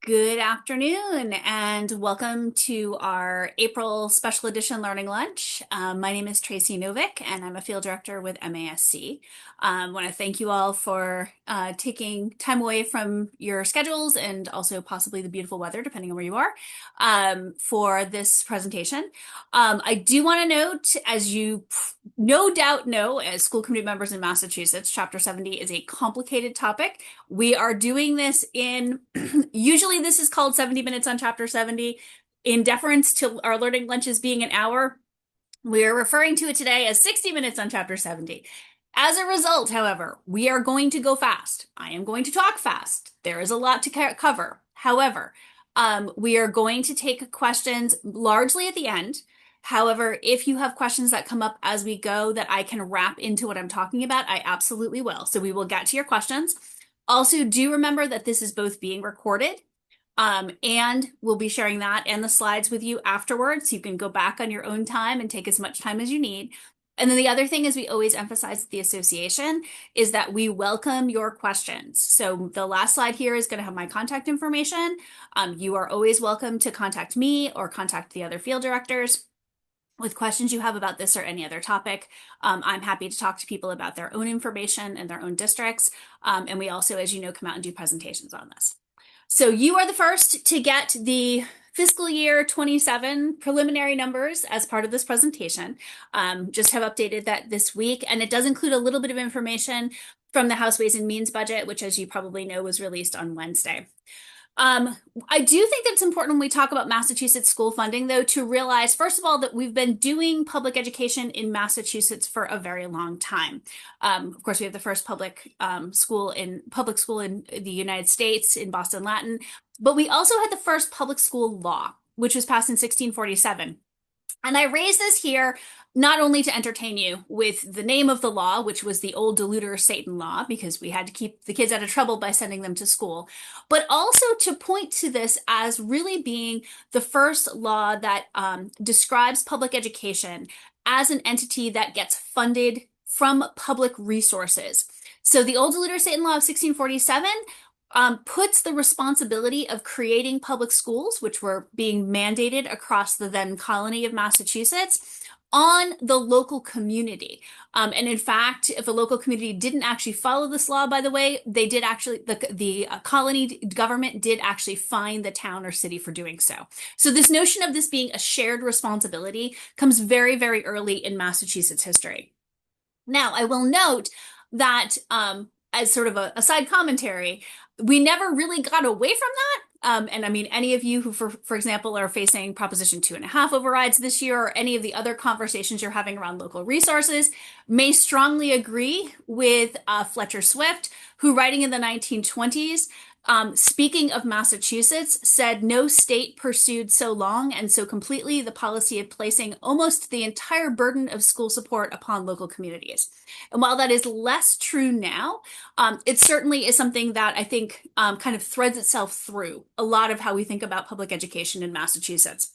Good afternoon and welcome to our April Special Edition Learning Lunch. My name is Tracy Novick and I'm a field director with MASC. I want to thank you all for taking time away from your schedules and also possibly the beautiful weather, depending on where you are, for this presentation. I do want to note, as you no doubt know, as school committee members in Massachusetts, Chapter 70 is a complicated topic. We are doing this in, usually this is called 70 minutes on Chapter 70. In deference to our learning lunches being an hour, we are referring to it today as 60 minutes on Chapter 70. As a result, however, we are going to go fast. I am going to talk fast. There is a lot to cover. However, we are going to take questions largely at the end. However, if you have questions that come up as we go that I can wrap into what I'm talking about, I absolutely will. So we will get to your questions. Also, do remember that this is both being recorded, and we'll be sharing that and the slides with you afterwards. You can go back on your own time and take as much time as you need. And then the other thing is we always emphasize at the association is that we welcome your questions. So the last slide here is going to have my contact information. You are always welcome to contact me or contact the other field directors with questions you have about this or any other topic. I'm happy to talk to people about their own information and their own districts. And we also, as you know, come out and do presentations on this. So you are the first to get the fiscal year 27 preliminary numbers as part of this presentation. Just have updated that this week, and it does include a little bit of information from the House Ways and Means budget, which, as you probably know, was released on Wednesday. I do think that it's important when we talk about Massachusetts school funding, though, to realize, first of all, that we've been doing public education in Massachusetts for a very long time. Of course, we have the first public school in the United States in Boston Latin, but we also had the first public school law, which was passed in 1647. And I raise this here not only to entertain you with the name of the law, which was the old Deluder Satan law, because we had to keep the kids out of trouble by sending them to school, but also to point to this as really being the first law that describes public education as an entity that gets funded from public resources. So the old Deluder Satan law of 1647 puts the responsibility of creating public schools, which were being mandated across the then colony of Massachusetts, on the local community. And in fact, if a local community didn't actually follow this law, by the way, they did actually, the colony government did actually fine the town or city for doing so. So this notion of this being a shared responsibility comes very, very early in Massachusetts history. Now, I will note that as sort of a side commentary, we never really got away from that. And I mean, any of you who, for example, are facing Proposition 2.5 overrides this year, or any of the other conversations you're having around local resources, may strongly agree with Fletcher Swift, who, writing in the 1920s, speaking of Massachusetts, said no state pursued so long and so completely the policy of placing almost the entire burden of school support upon local communities. And while that is less true now, it certainly is something that I think kind of threads itself through a lot of how we think about public education in Massachusetts.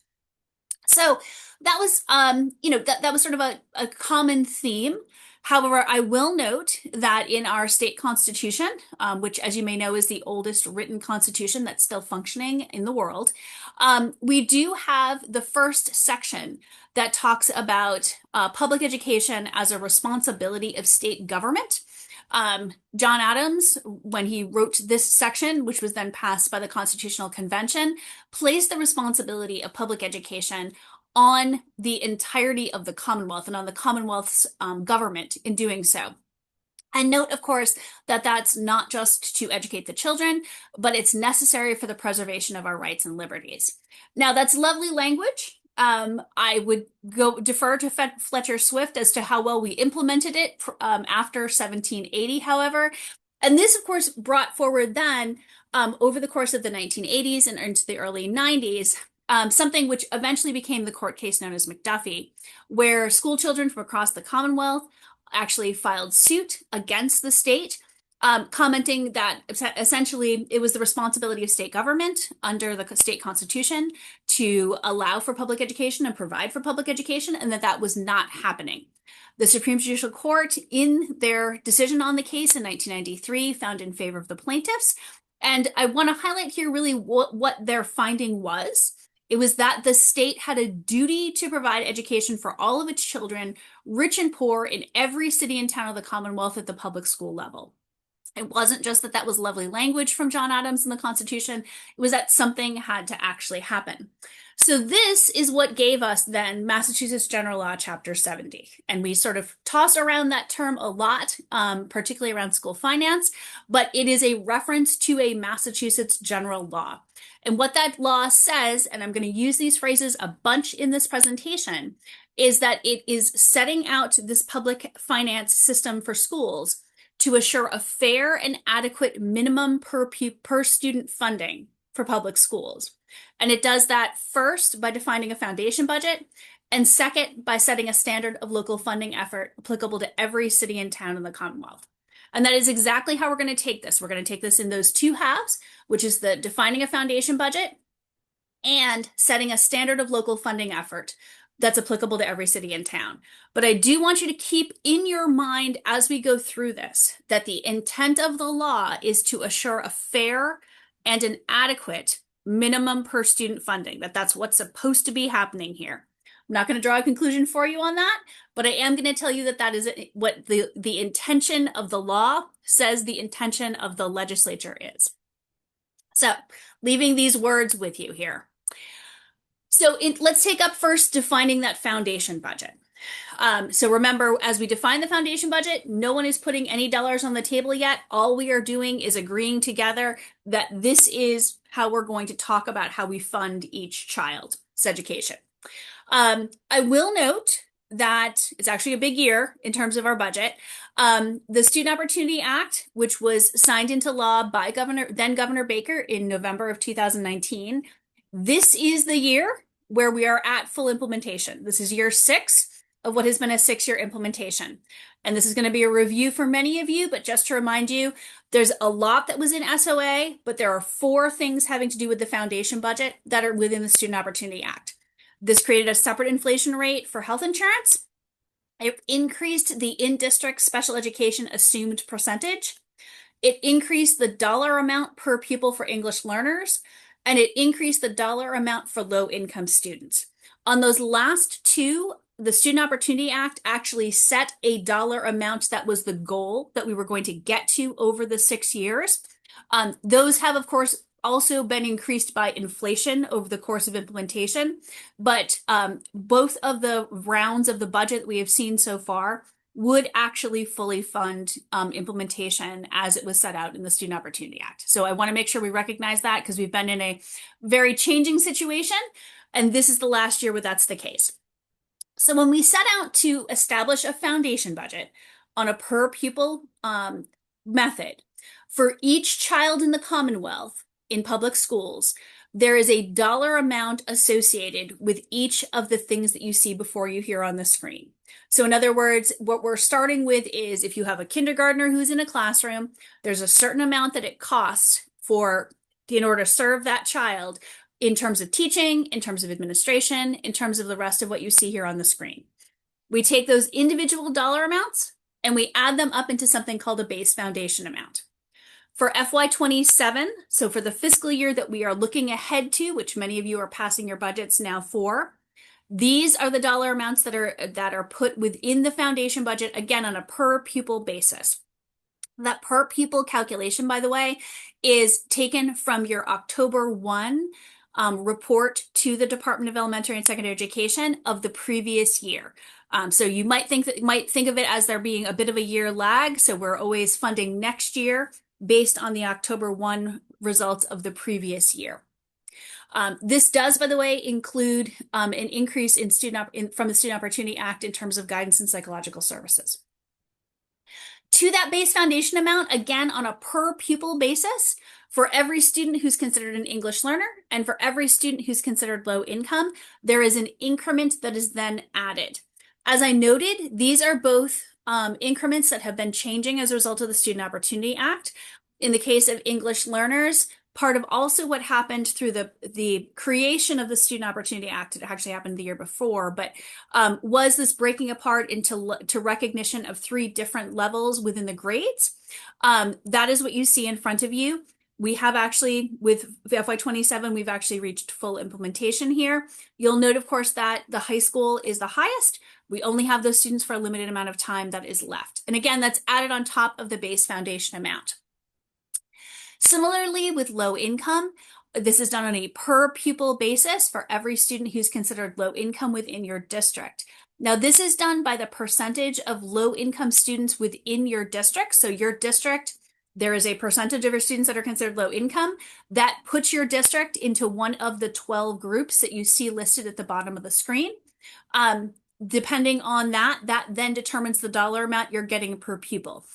So that was, that was sort of a common theme. However, I will note that in our state constitution, which, as you may know, is the oldest written constitution that's still functioning in the world, we do have the first section that talks about public education as a responsibility of state government. John Adams, when he wrote this section, which was then passed by the Constitutional Convention, placed the responsibility of public education on the entirety of the Commonwealth and on the Commonwealth's government in doing so. And note, of course, that that's not just to educate the children, but it's necessary for the preservation of our rights and liberties. Now, that's lovely language. I would defer to Fletcher Swift as to how well we implemented it after 1780, however. And this, of course, brought forward then, over the course of the 1980s and into the early 90s, something which eventually became the court case known as McDuffie, where school children from across the Commonwealth actually filed suit against the state, commenting that essentially it was the responsibility of state government under the state constitution to allow for public education and provide for public education, and that that was not happening. The Supreme Judicial Court, in their decision on the case in 1993, found in favor of the plaintiffs And I want to highlight here really what their finding was. It was that the state had a duty to provide education for all of its children, rich and poor, in every city and town of the Commonwealth at the public school level. It wasn't just that that was lovely language from John Adams in the Constitution, it was that something had to actually happen. So this is what gave us then Massachusetts General Law, Chapter 70. And we sort of toss around that term a lot, particularly around school finance, but it is a reference to a Massachusetts general law. And what that law says, and I'm going to use these phrases a bunch in this presentation, is that it is setting out this public finance system for schools to assure a fair and adequate minimum per student funding for public schools. And it does that first by defining a foundation budget, and second by setting a standard of local funding effort applicable to every city and town in the Commonwealth. And that is exactly how we're going to take this. We're going to take this in those two halves, which is the defining a foundation budget and setting a standard of local funding effort that's applicable to every city and town. But I do want you to keep in your mind as we go through this that the intent of the law is to assure a fair and an adequate minimum per student funding, that's what's supposed to be happening here. I'm not going to draw a conclusion for you on that, but I am going to tell you that that is what the intention of the law says the intention of the legislature is. So leaving these words with you here. So let's take up first defining that foundation budget. So remember, as we define the foundation budget, no one is putting any dollars on the table yet. All we are doing is agreeing together that this is how we're going to talk about how we fund each child's education. I will note that it's actually a big year in terms of our budget. The Student Opportunity Act, which was signed into law by then Governor Baker in November of 2019, this is the year where we are at full implementation. This is year 6 of what has been a 6-year implementation. And this is going to be a review for many of you, but just to remind you, there's a lot that was in SOA, but there are 4 things having to do with the foundation budget that are within the Student Opportunity Act. This created a separate inflation rate for health insurance. It increased the in-district special education assumed percentage. It increased the dollar amount per pupil for English learners, and it increased the dollar amount for low-income students. On those last 2, the Student Opportunity Act actually set a dollar amount that was the goal that we were going to get to over the 6 years. Those have, of course, also been increased by inflation over the course of implementation, but both of the rounds of the budget that we have seen so far would actually fully fund implementation as it was set out in the Student Opportunity Act. So I want to make sure we recognize that because we've been in a very changing situation, and this is the last year where that's the case. So when we set out to establish a foundation budget on a per pupil method for each child in the Commonwealth in public schools, there is a dollar amount associated with each of the things that you see before you here on the screen. So in other words, what we're starting with is if you have a kindergartner who's in a classroom, there's a certain amount that it costs in order to serve that child in terms of teaching, in terms of administration, in terms of the rest of what you see here on the screen. We take those individual dollar amounts and we add them up into something called a base foundation amount. For FY27, so for the fiscal year that we are looking ahead to, which many of you are passing your budgets now for, these are the dollar amounts that are put within the foundation budget, again, on a per pupil basis. That per pupil calculation, by the way, is taken from your October 1 report to the Department of Elementary and Secondary Education of the previous year. So you might think of it as there being a bit of a year lag. So we're always funding next year based on the October 1 results of the previous year. This does, by the way, include an increase in from the Student Opportunity Act in terms of guidance and psychological services. To that base foundation amount, again, on a per pupil basis, for every student who's considered an English learner and for every student who's considered low income, there is an increment that is then added. As I noted, these are both increments that have been changing as a result of the Student Opportunity Act. In the case of English learners, part of also what happened through the creation of the Student Opportunity Act, it actually happened the year before, but was this breaking apart into recognition of 3 different levels within the grades. That is what you see in front of you. We have actually, with FY27, we've actually reached full implementation here. You'll note, of course, that the high school is the highest. We only have those students for a limited amount of time that is left. And again, that's added on top of the base foundation amount. Similarly, with low income, this is done on a per pupil basis for every student who's considered low income within your district. Now, this is done by the percentage of low income students within your district. So your district, there is a percentage of your students that are considered low income. That puts your district into one of the 12 groups that you see listed at the bottom of the screen. Depending on that then determines the dollar amount you're getting per pupil.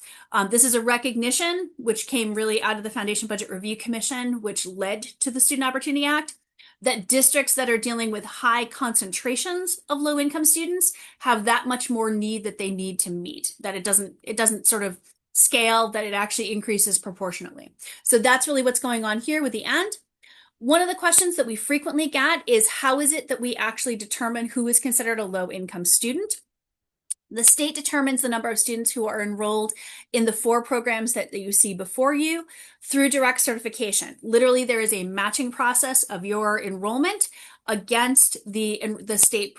This is a recognition which came really out of the Foundation Budget Review Commission, which led to the Student Opportunity Act, that districts that are dealing with high concentrations of low income students have that much more need that they need to meet, that it doesn't sort of scale, that it actually increases proportionately. So that's really what's going on here with the end. One of the questions that we frequently get is, how is it that we actually determine who is considered a low income student? The state determines the number of students who are enrolled in the 4 programs that you see before you through direct certification. Literally, there is a matching process of your enrollment against the state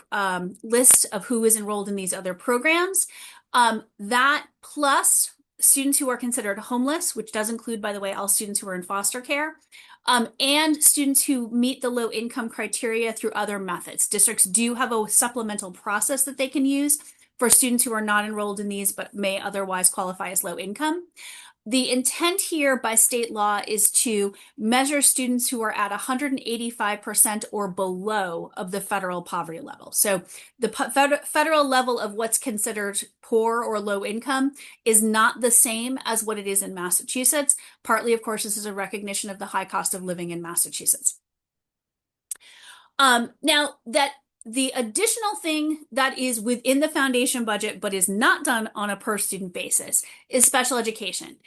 list of who is enrolled in these other programs. That plus students who are considered homeless, which does include, by the way, all students who are in foster care, and students who meet the low income criteria through other methods. Districts do have a supplemental process that they can use for students who are not enrolled in these but may otherwise qualify as low income. The intent here by state law is to measure students who are at 185% or below of the federal poverty level. So the federal level of what's considered poor or low income is not the same as what it is in Massachusetts. Partly, of course, this is a recognition of the high cost of living in Massachusetts. Now, that the additional thing that is within the foundation budget but is not done on a per student basis is special education.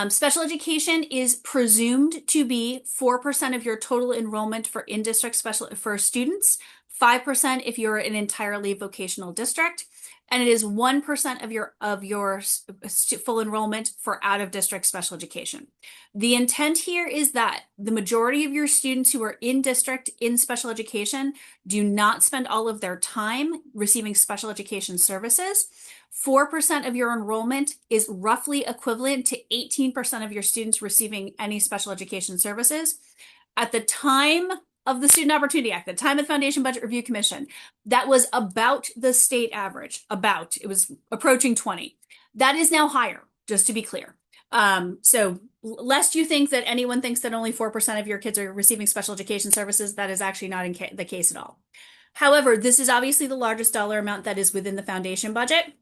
Special education is presumed to be 4% of your total enrollment for in-district for students, 5% if you're an entirely vocational district, and it is 1% of your full enrollment for out-of-district special education. The intent here is that the majority of your students who are in district in special education do not spend all of their time receiving special education services. 4% of your enrollment is roughly equivalent to 18% of your students receiving any special education services. At the time of the Student Opportunity Act, the time of the Foundation Budget Review Commission, that was about the state average, it was approaching 20. That is now higher, just to be clear. So lest you think that anyone thinks that only 4% of your kids are receiving special education services, that is actually not the case at all. However, this is obviously the largest dollar amount that is within the foundation budget.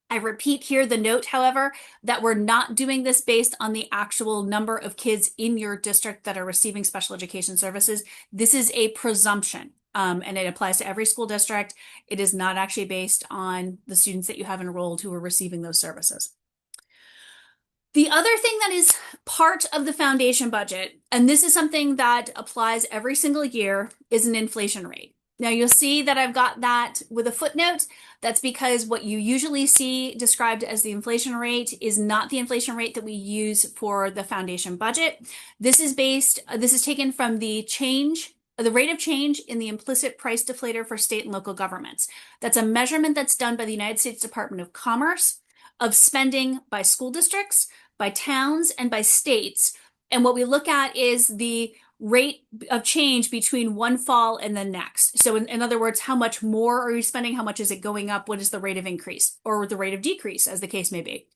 I repeat here the note, however, that we're not doing this based on the actual number of kids in your district that are receiving special education services. This is a presumption, and it applies to every school district. It is not actually based on the students that you have enrolled who are receiving those services. The other thing that is part of the foundation budget, and this is something that applies every single year, is an inflation rate. Now you'll see that I've got that with a footnote. That's because what you usually see described as the inflation rate is not the inflation rate that we use for the foundation budget. This is taken from the rate of change in the implicit price deflator for state and local governments. That's a measurement that's done by the United States Department of Commerce of spending by school districts, by towns, and by states. And what we look at is the rate of change between one fall and the next. So in other words, how much more are you spending? How much is it going up? What is the rate of increase or the rate of decrease, as the case may be?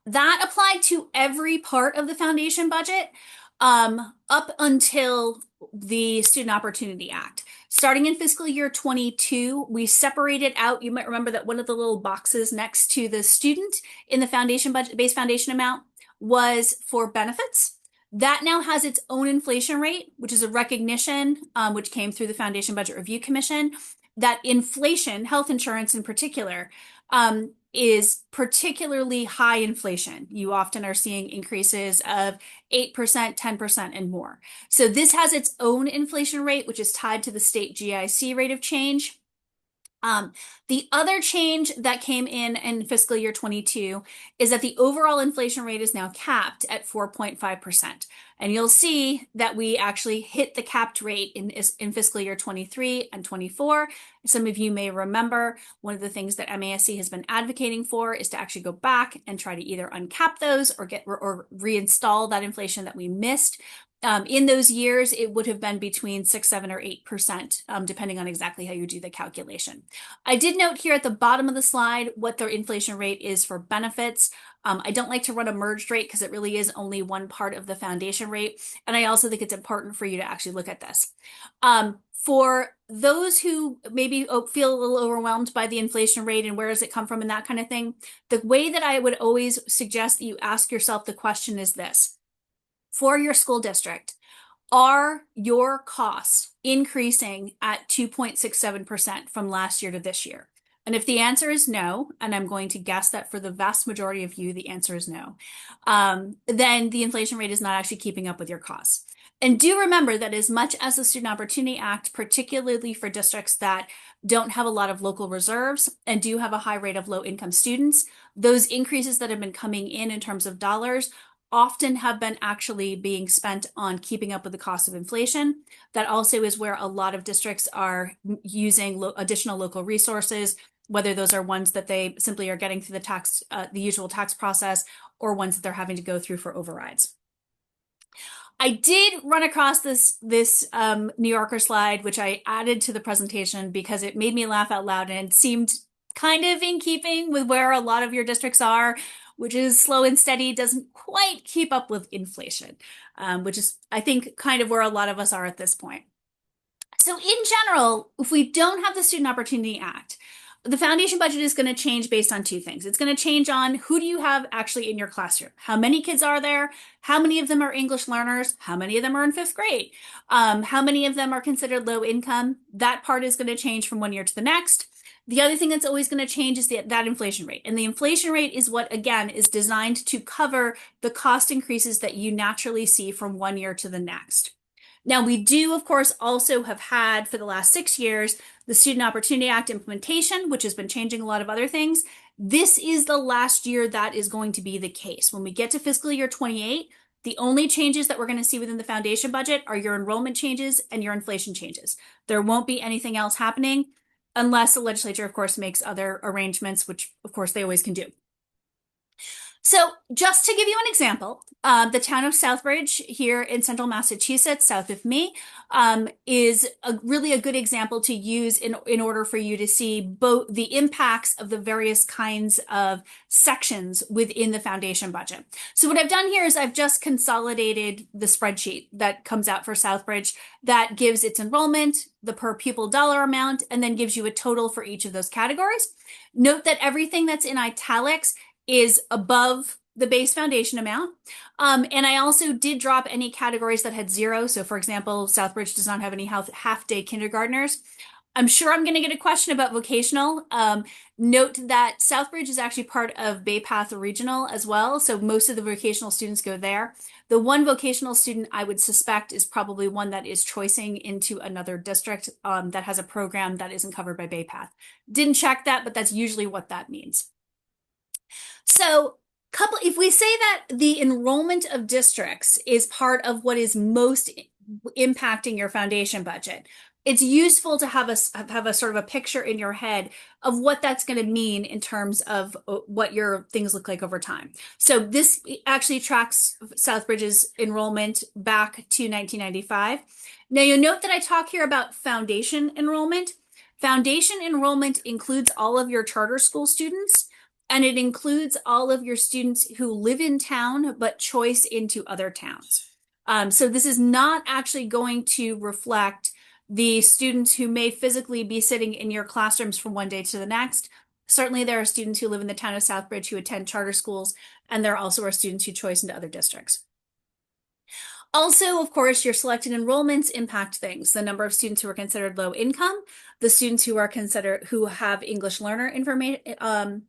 That applied to every part of the foundation budget up until the Student Opportunity Act. Starting in fiscal year 22, we separated out, you might remember that one of the little boxes next to the student in the foundation budget, base foundation amount, was for benefits. That now has its own inflation rate, which is a recognition which came through the Foundation Budget Review Commission, that inflation, health insurance in particular, is particularly high inflation. You often are seeing increases of 8%, 10%, and more. So this has its own inflation rate, which is tied to the state GIC rate of change. Um, the other change that came in fiscal year 22 is that the overall inflation rate is now capped at 4.5%. And you'll see that we actually hit the capped rate in fiscal year 23 and 24. Some of you may remember one of the things that MASC has been advocating for is to actually go back and try to either uncap those or reinstall that inflation that we missed. In those years, it would have been between 6, 7, or 8%, depending on exactly how you do the calculation. I did note here at the bottom of the slide what the inflation rate is for benefits. I don't like to run a merged rate because it really is only one part of the foundation rate. And I also think it's important for you to actually look at this. For those who maybe feel a little overwhelmed by the inflation rate and where does it come from and that kind of thing, the way that I would always suggest that you ask yourself the question is this. For your school district, are your costs increasing at 2.67% from last year to this year? And if the answer is no, and I'm going to guess that for the vast majority of you, the answer is no, then the inflation rate is not actually keeping up with your costs. And do remember that as much as the Student Opportunity Act, particularly for districts that don't have a lot of local reserves and do have a high rate of low income students, those increases that have been coming in terms of dollars often have been actually being spent on keeping up with the cost of inflation. That also is where a lot of districts are using additional local resources, whether those are ones that they simply are getting through the usual tax process or ones that they're having to go through for overrides. I did run across this New Yorker slide, which I added to the presentation because it made me laugh out loud and it seemed kind of in keeping with where a lot of your districts are, which is slow and steady, doesn't quite keep up with inflation, which is, I think, kind of where a lot of us are at this point. So in general, if we don't have the Student Opportunity Act, the foundation budget is going to change based on two things. It's going to change on who do you have actually in your classroom? How many kids are there? How many of them are English learners? How many of them are in fifth grade? How many of them are considered low income? That part is going to change from one year to the next. The other thing that's always going to change is that inflation rate. And the inflation rate is what, again, is designed to cover the cost increases that you naturally see from one year to the next. Now, we do, of course, also have had for the last 6 years the Student Opportunity Act implementation, which has been changing a lot of other things. This is the last year that is going to be the case. When we get to fiscal year 28, the only changes that we're going to see within the foundation budget are your enrollment changes and your inflation changes. There won't be anything else happening unless the legislature, of course, makes other arrangements, which, of course, they always can do. So just to give you an example, the town of Southbridge here in central Massachusetts, south of me, is really a good example to use in order for you to see both the impacts of the various kinds of sections within the foundation budget. So what I've done here is I've just consolidated the spreadsheet that comes out for Southbridge that gives its enrollment, the per pupil dollar amount, and then gives you a total for each of those categories. Note that everything that's in italics is above the base foundation amount. And I also did drop any categories that had zero. So for example, Southbridge does not have any half-day kindergartners. I'm sure I'm going to get a question about vocational. Note that Southbridge is actually part of Bay Path Regional as well. So most of the vocational students go there. The one vocational student I would suspect is probably one that is choicing into another district that has a program that isn't covered by Bay Path. Didn't check that, but that's usually what that means. So if we say that the enrollment of districts is part of what is most impacting your foundation budget, it's useful to have a sort of a picture in your head of what that's going to mean in terms of what your things look like over time. So this actually tracks Southbridge's enrollment back to 1995. Now you'll note that I talk here about foundation enrollment. Foundation enrollment includes all of your charter school students, and it includes all of your students who live in town but choice into other towns. So this is not actually going to reflect the students who may physically be sitting in your classrooms from one day to the next. Certainly there are students who live in the town of Southbridge who attend charter schools, and there also are students who choice into other districts. Also, of course, your selected enrollments impact things. The number of students who are considered low income, the students who have English learner information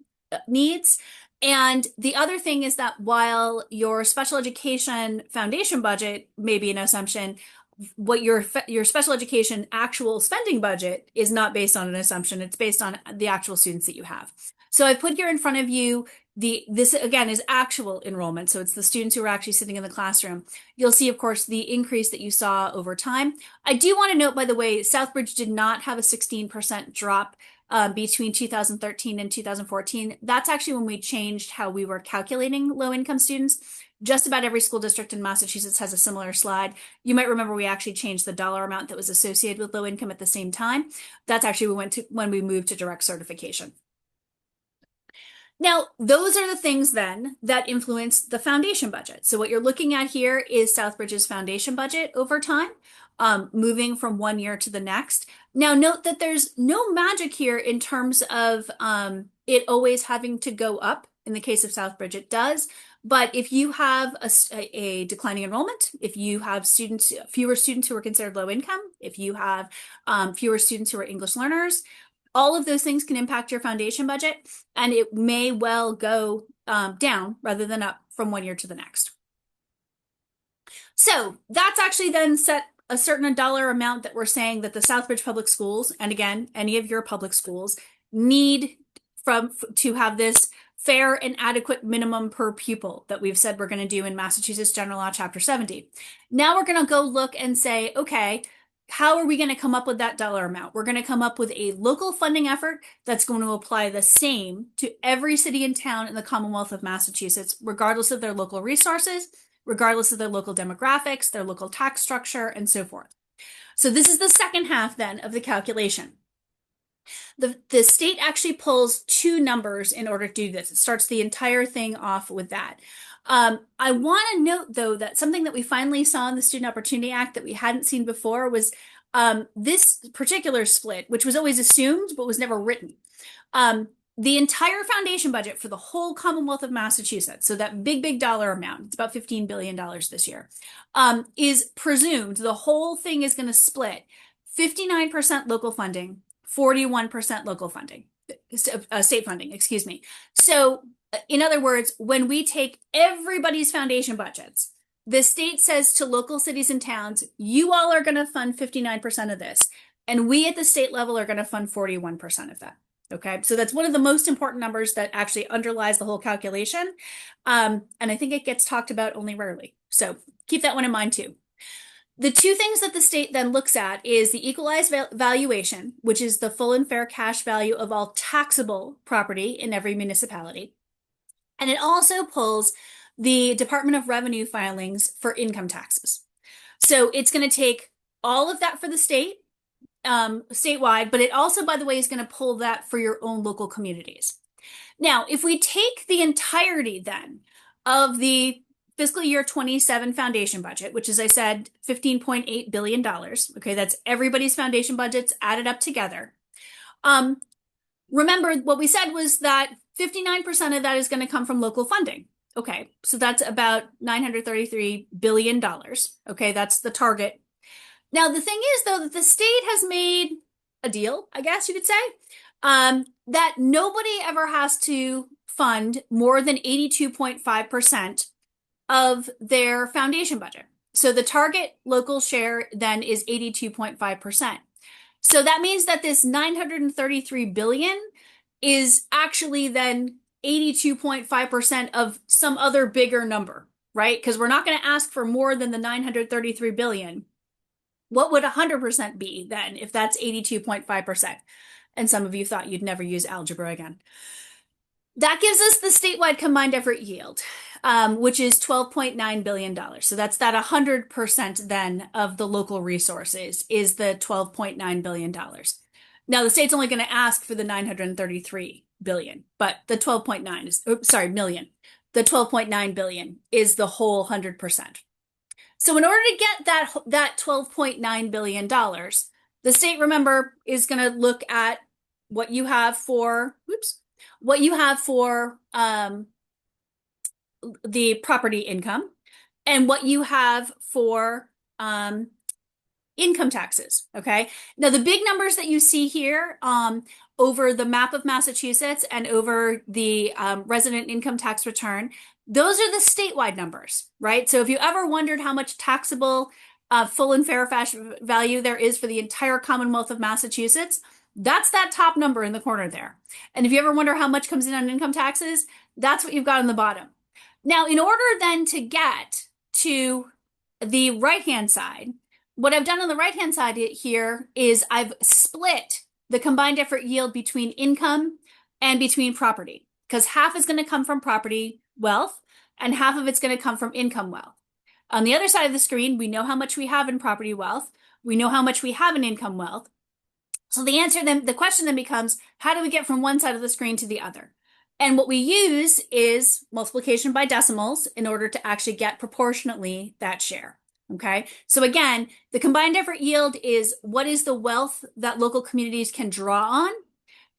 needs. And the other thing is that while your special education foundation budget may be an assumption, what your special education actual spending budget is not based on an assumption. It's based on the actual students that you have. So I put here in front of you this again is actual enrollment. So it's the students who are actually sitting in the classroom. You'll see, of course, the increase that you saw over time. I do want to note, by the way, Southbridge did not have a 16% drop between 2013 and 2014. That's actually when we changed how we were calculating low income students. Just about every school district in Massachusetts has a similar slide. You might remember we actually changed the dollar amount that was associated with low income at the same time. That's actually when we moved to direct certification. Now, those are the things then that influence the foundation budget. So what you're looking at here is Southbridge's foundation budget over time, moving from one year to the next. Now, note that there's no magic here in terms of it always having to go up. In the case of Southbridge, it does. But if you have a declining enrollment, if you have fewer students who are considered low income, if you have fewer students who are English learners, all of those things can impact your foundation budget, and it may well go down rather than up from one year to the next. So that's actually then set a certain dollar amount that we're saying that the Southbridge Public Schools, and again, any of your public schools, need to have this fair and adequate minimum per pupil that we've said we're going to do in Massachusetts General Law, Chapter 70. Now we're going to go look and say, okay, how are we going to come up with that dollar amount? We're going to come up with a local funding effort that's going to apply the same to every city and town in the Commonwealth of Massachusetts, regardless of their local resources, regardless of their local demographics, their local tax structure, and so forth. So this is the second half then of the calculation. The state actually pulls two numbers in order to do this. It starts the entire thing off with that. I want to note, though, that something that we finally saw in the Student Opportunity Act that we hadn't seen before was this particular split, which was always assumed but was never written. The entire foundation budget for the whole Commonwealth of Massachusetts, so that big dollar amount, it's about $15 billion this year, is presumed the whole thing is going to split 59% local funding, 41% local funding, state funding, excuse me. So in other words, when we take everybody's foundation budgets, the state says to local cities and towns, you all are going to fund 59% of this, and we at the state level are going to fund 41% of that. Okay, so that's one of the most important numbers that actually underlies the whole calculation. And I think it gets talked about only rarely. So keep that one in mind too. The two things that the state then looks at is the equalized valuation, which is the full and fair cash value of all taxable property in every municipality. And it also pulls the Department of Revenue filings for income taxes. So it's going to take all of that for the state, statewide, but it also, by the way, is going to pull that for your own local communities. Now, if we take the entirety then of the fiscal year 27 foundation budget, which, as I said, $15.8 billion. Okay, that's everybody's foundation budgets added up together. Remember, what we said was that 59% of that is going to come from local funding. Okay, so that's about $933 billion. Okay, that's the target. Now, the thing is, though, that the state has made a deal, I guess you could say, that nobody ever has to fund more than 82.5% of their foundation budget. So the target local share then is 82.5%. So that means that this 933 billion is actually then 82.5% of some other bigger number, right? Because we're not going to ask for more than the 933 billion. What would 100% be then if that's 82.5%? And some of you thought you'd never use algebra again. That gives us the statewide combined effort yield, which is $12.9 billion. So that's that 100% then of the local resources is the $12.9 billion. Now the state's only going to ask for the 933 billion, but the 12.9 is, million. The 12.9 billion is the whole 100%. So in order to get that $12.9 billion, the state, remember, is going to look at what you have for, the property income and what you have for income taxes. Okay. Now the big numbers that you see here over the map of Massachusetts and over the resident income tax return, those are the statewide numbers, right? So if you ever wondered how much taxable full and fair value there is for the entire Commonwealth of Massachusetts, that's that top number in the corner there. And if you ever wonder how much comes in on income taxes, that's what you've got on the bottom. Now, in order then to get to the right-hand side, what I've done on the right-hand side here is I've split the combined effort yield between income and between property, because half is going to come from property wealth and half of it's going to come from income wealth. On the other side of the screen, we know how much we have in property wealth. We know how much we have in income wealth. So the question then becomes, how do we get from one side of the screen to the other? And what we use is multiplication by decimals in order to actually get proportionately that share. Okay. So again, the combined effort yield is what is the wealth that local communities can draw on.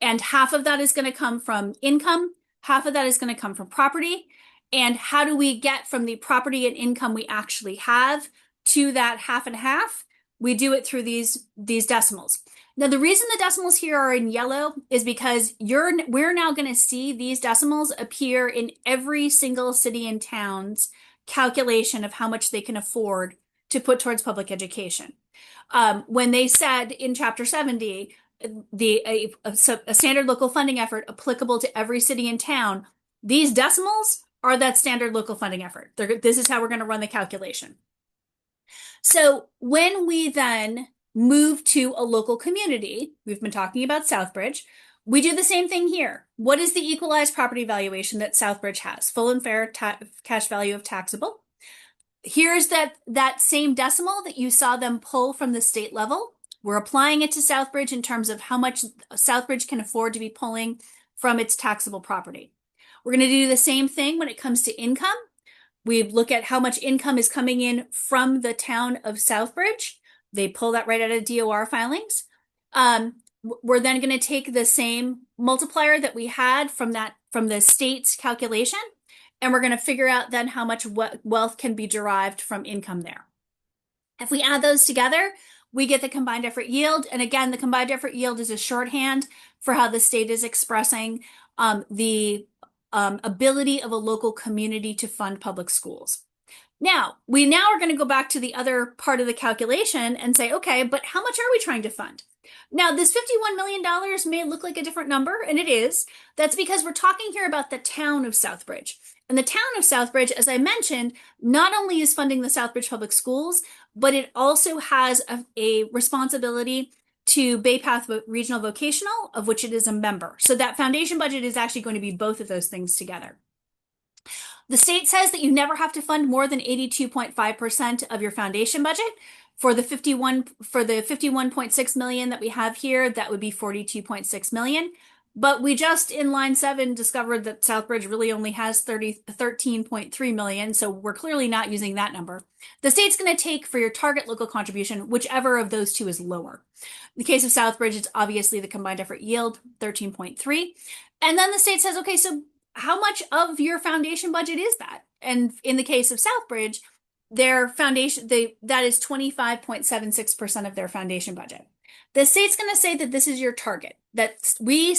And half of that is going to come from income. Half of that is going to come from property. And how do we get from the property and income we actually have to that half and half? We do it through these decimals. Now, the reason the decimals here are in yellow is because we're now going to see these decimals appear in every single city and town's calculation of how much they can afford to put towards public education. When they said in Chapter 70, a standard local funding effort applicable to every city and town, these decimals are that standard local funding effort. This is how we're going to run the calculation. So when we then move to a local community, we've been talking about Southbridge, we do the same thing here. What is the equalized property valuation that Southbridge has? Full and fair cash value of taxable. Here's that same decimal that you saw them pull from the state level. We're applying it to Southbridge in terms of how much Southbridge can afford to be pulling from its taxable property. We're going to do the same thing when it comes to income. We look at how much income is coming in from the town of Southbridge. They pull that right out of DOR filings. We're then going to take the same multiplier that we had from the state's calculation, and we're going to figure out then how much wealth can be derived from income there. If we add those together, we get the combined effort yield. And again, the combined effort yield is a shorthand for how the state is expressing the ability of a local community to fund public schools. Now are going to go back to the other part of the calculation and say, okay, but how much are we trying to fund? Now, this $51 million may look like a different number, and it is. That's because we're talking here about the town of Southbridge. And the town of Southbridge, as I mentioned, not only is funding the Southbridge Public Schools, but it also has a responsibility to Bay Path Regional Vocational, of which it is a member. So that foundation budget is actually going to be both of those things together. The state says that you never have to fund more than 82.5% of your foundation budget. For the 51.6 million that we have here, that would be 42.6 million. But we just in line 7 discovered that Southbridge really only has 13.3 million, so we're clearly not using that number. The state's going to take for your target local contribution whichever of those two is lower. In the case of Southbridge, it's obviously the combined effort yield, 13.3. And then the state says, okay, so how much of your foundation budget is that? And in the case of Southbridge, their foundation, that is 25.76% of their foundation budget. The state's going to say that this is your target, that we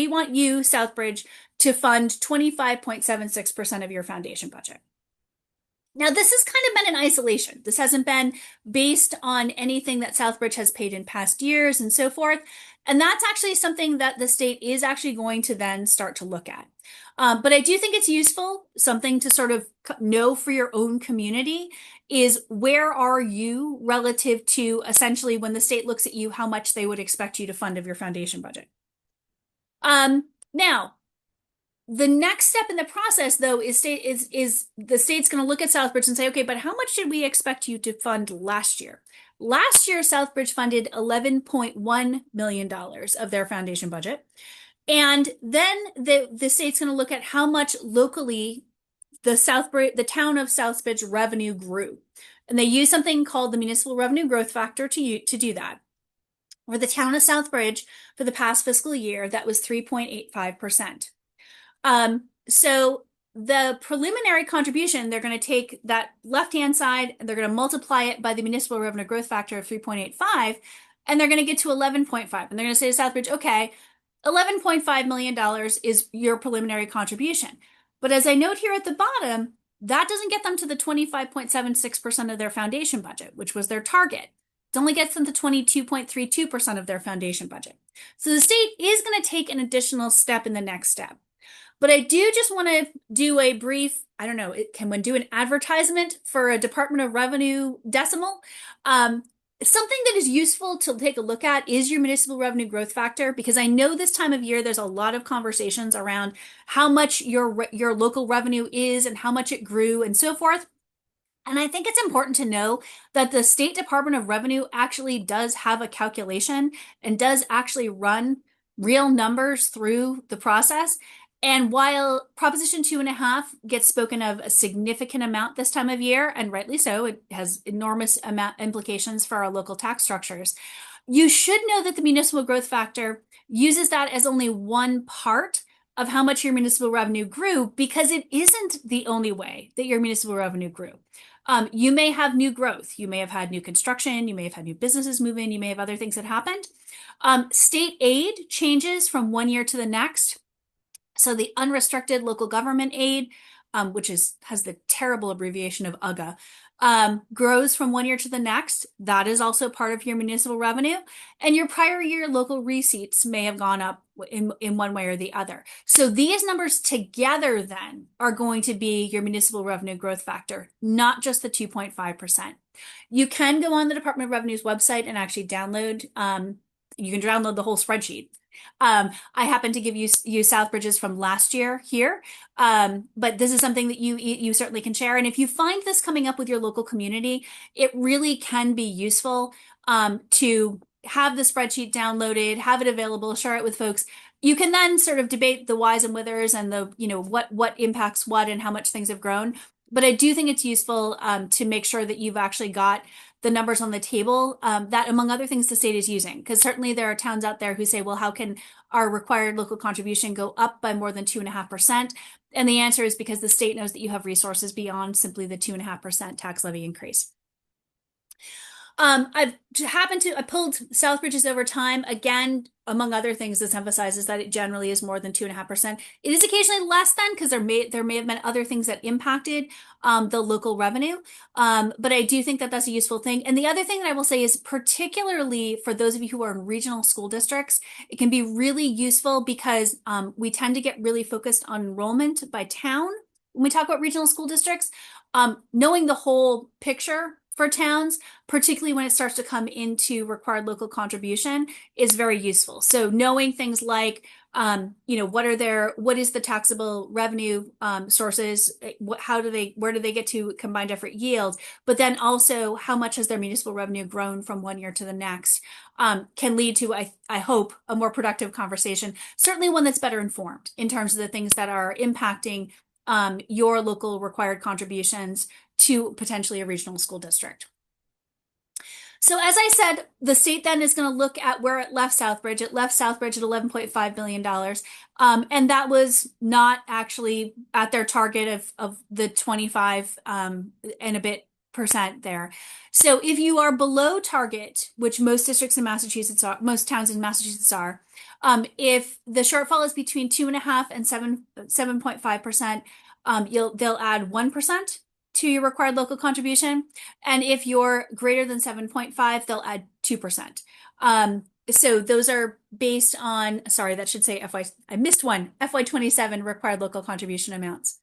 want you, Southbridge, to fund 25.76% of your foundation budget. Now, this has kind of been in isolation. This hasn't been based on anything that Southbridge has paid in past years and so forth. And that's actually something that the state is actually going to then start to look at. But I do think it's useful, something to sort of know for your own community is where are you relative to essentially when the state looks at you, how much they would expect you to fund of your foundation budget. Now, the next step in the process, though, is the state's going to look at Southbridge and say, okay, but how much did we expect you to fund last year? Last year, Southbridge funded $11.1 million of their foundation budget. And then the state's going to look at how much locally the town of Southbridge revenue grew. And they use something called the municipal revenue growth factor to do that. For the town of Southbridge, for the past fiscal year, that was 3.85%. So the preliminary contribution, they're going to take that left-hand side and they're going to multiply it by the municipal revenue growth factor of 3.85, and they're going to get to 11.5. And they're going to say to Southbridge, okay, $11.5 million is your preliminary contribution. But as I note here at the bottom, That doesn't get them to the 25.76% of their foundation budget, which was their target. It only gets them to 22.32% of their foundation budget. So the state is going to take an additional step in the next step. But I do just want to do a brief, I don't know, can one do an advertisement for a Department of Revenue decimal? Something that is useful to take a look at is your municipal revenue growth factor, because I know this time of year there's a lot of conversations around how much your local revenue is and how much it grew and so forth. And I think it's important to know that the State Department of Revenue actually does have a calculation and does actually run real numbers through the process. And while Proposition 2.5 gets spoken of a significant amount this time of year, and rightly so, it has enormous amount implications for our local tax structures. You should know that the municipal growth factor uses that as only one part of how much your municipal revenue grew, because it isn't the only way that your municipal revenue grew. You may have new growth. You may have had new construction. You may have had new businesses move in. You may have other things that happened. State aid changes from one year to the next. So the unrestricted local government aid, which has the terrible abbreviation of UGA, grows from one year to the next. That is also part of your municipal revenue. And your prior year local receipts may have gone up in one way or the other. So these numbers together then are going to be your municipal revenue growth factor, not just the 2.5%. You can go on the Department of Revenue's website and actually download, you can download the whole spreadsheet. I happen to give you Southbridge's from last year here, but this is something that you certainly can share. And if you find this coming up with your local community, it really can be useful to have the spreadsheet downloaded, have it available, share it with folks. You can then sort of debate the whys and withers and the, what impacts what and how much things have grown. But I do think it's useful to make sure that you've actually got the numbers on the table that, among other things, the state is using. Because certainly there are towns out there who say, well, how can our required local contribution go up by more than 2.5%? And the answer is because the state knows that you have resources beyond simply the 2.5% tax levy increase. I pulled Southbridge's over time. Again, among other things, this emphasizes that it generally is more than 2.5%. It is occasionally less than, because there may have been other things that impacted the local revenue. But I do think that that's a useful thing. And the other thing that I will say is, particularly for those of you who are in regional school districts, it can be really useful because we tend to get really focused on enrollment by town when we talk about regional school districts. Knowing the whole picture for towns, particularly when it starts to come into required local contribution, is very useful. So knowing things like, what is the taxable revenue sources? Where do they get to combined effort yield? But then also, how much has their municipal revenue grown from one year to the next? Can lead to, I hope, a more productive conversation. Certainly one that's better informed in terms of the things that are impacting your local required contributions to potentially a regional school district. So as I said, the state then is going to look at where it left Southbridge. It left Southbridge at $11.5 billion. And that was not actually at their target of the 25 and a bit percent there. So if you are below target, which most districts in Massachusetts are, most towns in Massachusetts are, if the shortfall is between 2.5% and 7.5%, they'll add 1% to your required local contribution. And if you're greater than 7.5, they'll add 2%. So those are based on, sorry, that should say I missed one, FY27 required local contribution amounts.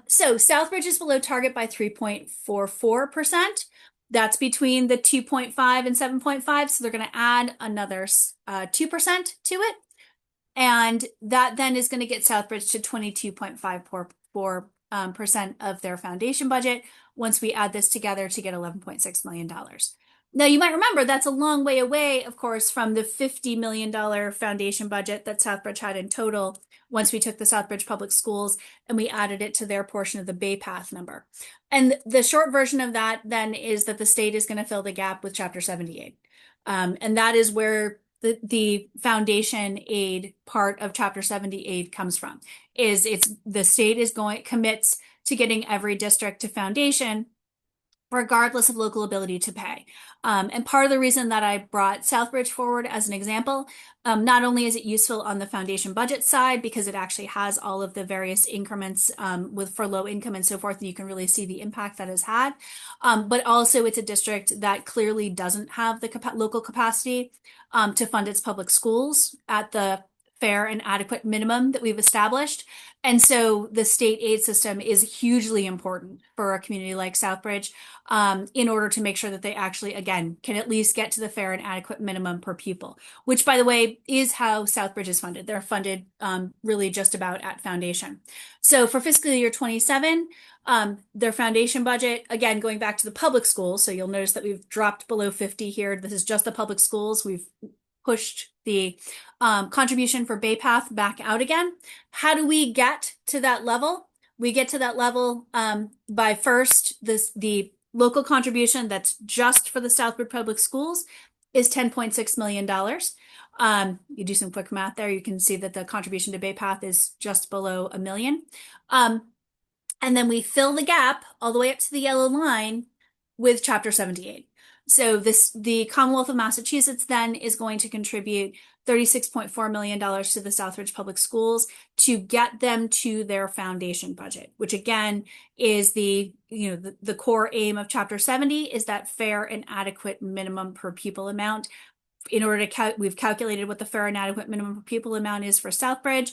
So Southbridge is below target by 3.44%. That's between the 2.5 and 7.5. So they're going to add another 2% to it. And that then is going to get Southbridge to 22.54% of their foundation budget once we add this together to get $11.6 million. Now, you might remember that's a long way away, of course, from the $50 million foundation budget that Southbridge had in total once we took the Southbridge Public Schools and we added it to their portion of the Bay Path number. And the short version of that then is that the state is going to fill the gap with Chapter 78. And that is where the foundation aid part of Chapter 70 aid comes from. The state commits to getting every district to foundation regardless of local ability to pay. And part of the reason that I brought Southbridge forward as an example, not only is it useful on the foundation budget side because it actually has all of the various increments with for low income and so forth, and you can really see the impact that has had, but also it's a district that clearly doesn't have the local capacity to fund its public schools at the fair and adequate minimum that we've established. And so the state aid system is hugely important for a community like Southbridge in order to make sure that they actually, again, can at least get to the fair and adequate minimum per pupil, which, by the way, is how Southbridge is funded. They're funded really just about at foundation. So for fiscal year 27, their foundation budget, again, going back to the public schools, so you'll notice that we've dropped below 50 here. This is just the public schools. We've pushed the contribution for Bay Path back out again. How do we get to that level? We get to that level by first, the local contribution that's just for the Southbridge Public Schools is $10.6 million. You do some quick math there, you can see that the contribution to Bay Path is just below $1 million. And then we fill the gap all the way up to the yellow line with Chapter 78. So the Commonwealth of Massachusetts then is going to contribute $36.4 million to the Southbridge Public Schools to get them to their foundation budget, which again is the core aim of Chapter 70 is that fair and adequate minimum per pupil amount. In order to we've calculated what the fair and adequate minimum per pupil amount is for Southbridge.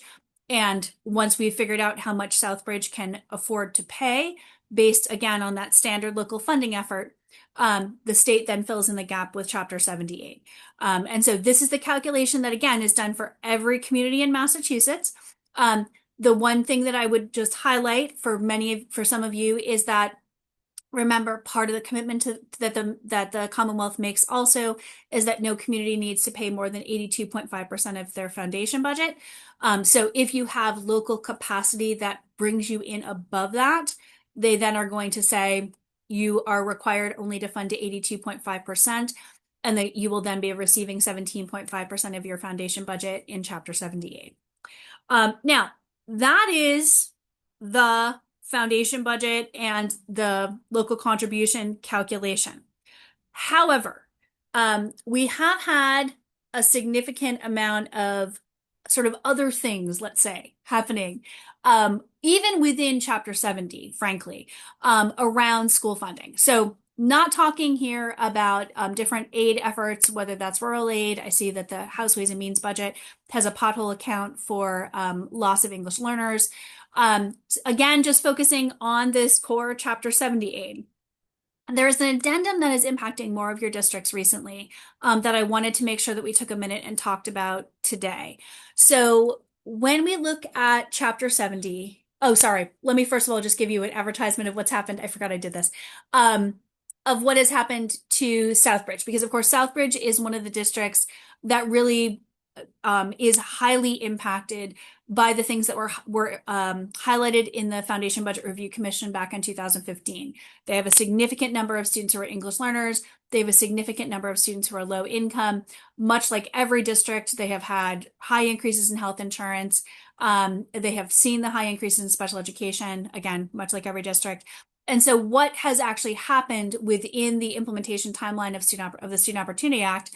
And once we've figured out how much Southbridge can afford to pay based again on that standard local funding effort, the state then fills in the gap with Chapter 78. And so this is the calculation that, again, is done for every community in Massachusetts. The one thing that I would just highlight for some of you is that, remember, part of the commitment that the Commonwealth makes also is that no community needs to pay more than 82.5% of their foundation budget. So if you have local capacity that brings you in above that, they then are going to say, you are required only to fund to 82.5%, and that you will then be receiving 17.5% of your foundation budget in Chapter 78. Now, that is the foundation budget and the local contribution calculation. However, we have had a significant amount of sort of other things, let's say, happening even within Chapter 70, frankly, around school funding. So not talking here about different aid efforts, whether that's rural aid. I see that the House Ways and Means budget has a pothole account for loss of English learners. Again, just focusing on this core Chapter 70 aid. There's an addendum that is impacting more of your districts recently that I wanted to make sure that we took a minute and talked about today. So when we look at Chapter 70, oh, sorry, let me first of all just give you an advertisement of what's happened. I forgot I did this. Of what has happened to Southbridge, because of course Southbridge is one of the districts that really is highly impacted by the things that were highlighted in the Foundation Budget Review Commission back in 2015. They have a significant number of students who are English learners. They have a significant number of students who are low income. Much like every district, they have had high increases in health insurance. They have seen the high increases in special education, again, much like every district. And so what has actually happened within the implementation timeline of the Student Opportunity Act,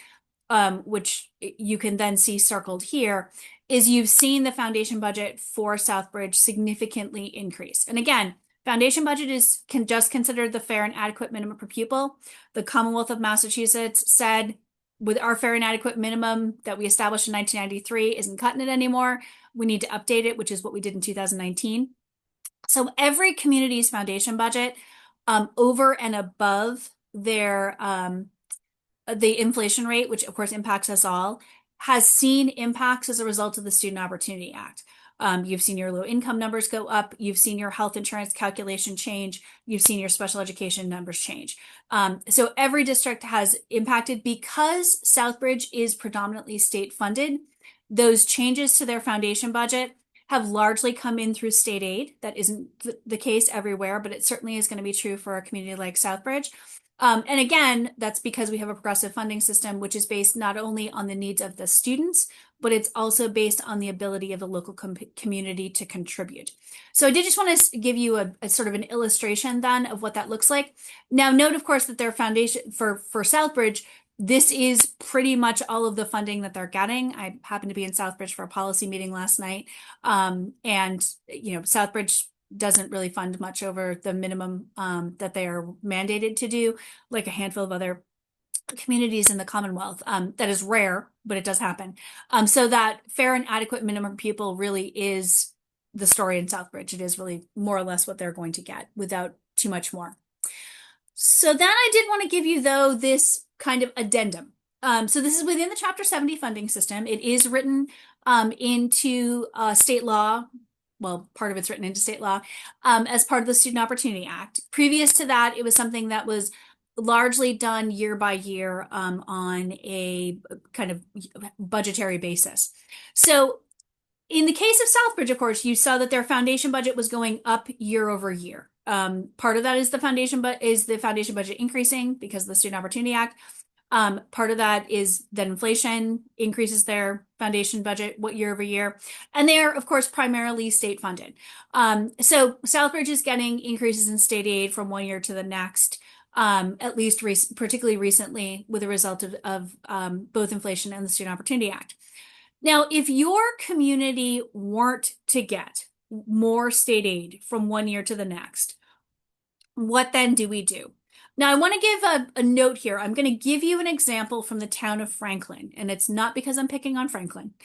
which you can then see circled here, is you've seen the foundation budget for Southbridge significantly increase. And again, foundation budget can just consider the fair and adequate minimum per pupil. The Commonwealth of Massachusetts said, with our fair and adequate minimum that we established in 1993 isn't cutting it anymore. We need to update it, which is what we did in 2019. So every community's foundation budget, over and above their the inflation rate, which of course impacts us all, has seen impacts as a result of the Student Opportunity Act. You've seen your low income numbers go up. You've seen your health insurance calculation change. You've seen your special education numbers change. So every district has impacted because Southbridge is predominantly state funded. Those changes to their foundation budget have largely come in through state aid. That isn't the case everywhere, but it certainly is going to be true for a community like Southbridge. And again, that's because we have a progressive funding system, which is based not only on the needs of the students, but it's also based on the ability of the local community to contribute. So I did just want to give you a sort of an illustration then of what that looks like. Now, note, of course, that their foundation for Southbridge, this is pretty much all of the funding that they're getting. I happened to be in Southbridge for a policy meeting last night. And, Southbridge doesn't really fund much over the minimum that they are mandated to do, like a handful of other communities in the Commonwealth. That is rare, but it does happen. So that fair and adequate minimum pupil really is the story in Southbridge. It is really more or less what they're going to get without too much more. So then I did want to give you, though, this kind of addendum. So this is within the Chapter 70 funding system. It is written into state law. Well, part of it's written into state law as part of the Student Opportunity Act. Previous to that, it was something that was largely done year by year on a kind of budgetary basis. So in the case of Southbridge, of course, you saw that their foundation budget was going up year over year. Part of that is the foundation budget increasing because of the Student Opportunity Act. Part of that is that inflation increases their foundation budget year over year. And they are, of course, primarily state funded. So Southbridge is getting increases in state aid from one year to the next, at least particularly recently with a result of both inflation and the Student Opportunity Act. Now, if your community weren't to get more state aid from one year to the next, what then do we do? Now, I want to give a note here. I'm going to give you an example from the town of Franklin, and it's not because I'm picking on Franklin.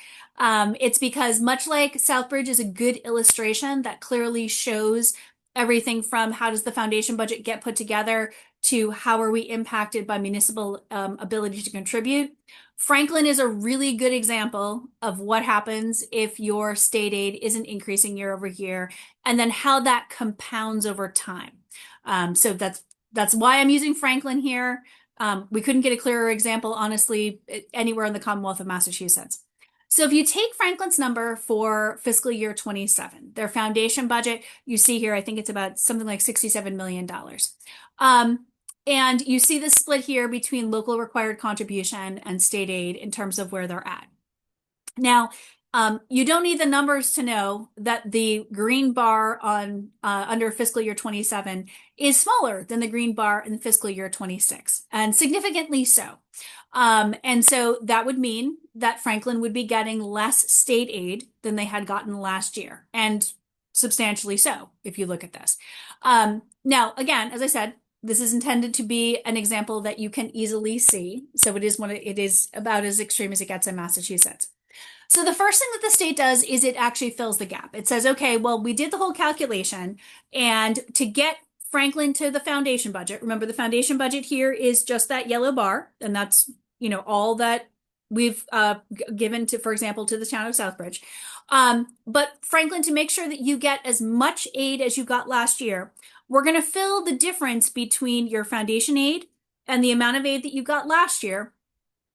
It's because much like Southbridge is a good illustration that clearly shows everything from how does the foundation budget get put together to how are we impacted by municipal ability to contribute. Franklin is a really good example of what happens if your state aid isn't increasing year over year, and then how that compounds over time. So that's why I'm using Franklin here. We couldn't get a clearer example, honestly, anywhere in the Commonwealth of Massachusetts. So if you take Franklin's number for fiscal year 27, their foundation budget, you see here, I think it's about something like $67 million. And you see the split here between local required contribution and state aid in terms of where they're at. Now, you don't need the numbers to know that the green bar on under fiscal year 27 is smaller than the green bar in fiscal year 26, and significantly so. And so that would mean that Franklin would be getting less state aid than they had gotten last year, and substantially so, if you look at this. Now, again, as I said, this is intended to be an example that you can easily see. So it is about as extreme as it gets in Massachusetts. So the first thing that the state does is it actually fills the gap. It says, okay, well, we did the whole calculation, and to get Franklin to the foundation budget, remember the foundation budget here is just that yellow bar, and that's, all that we've given to, for example, to the town of Southbridge. But Franklin, to make sure that you get as much aid as you got last year, we're going to fill the difference between your foundation aid and the amount of aid that you got last year,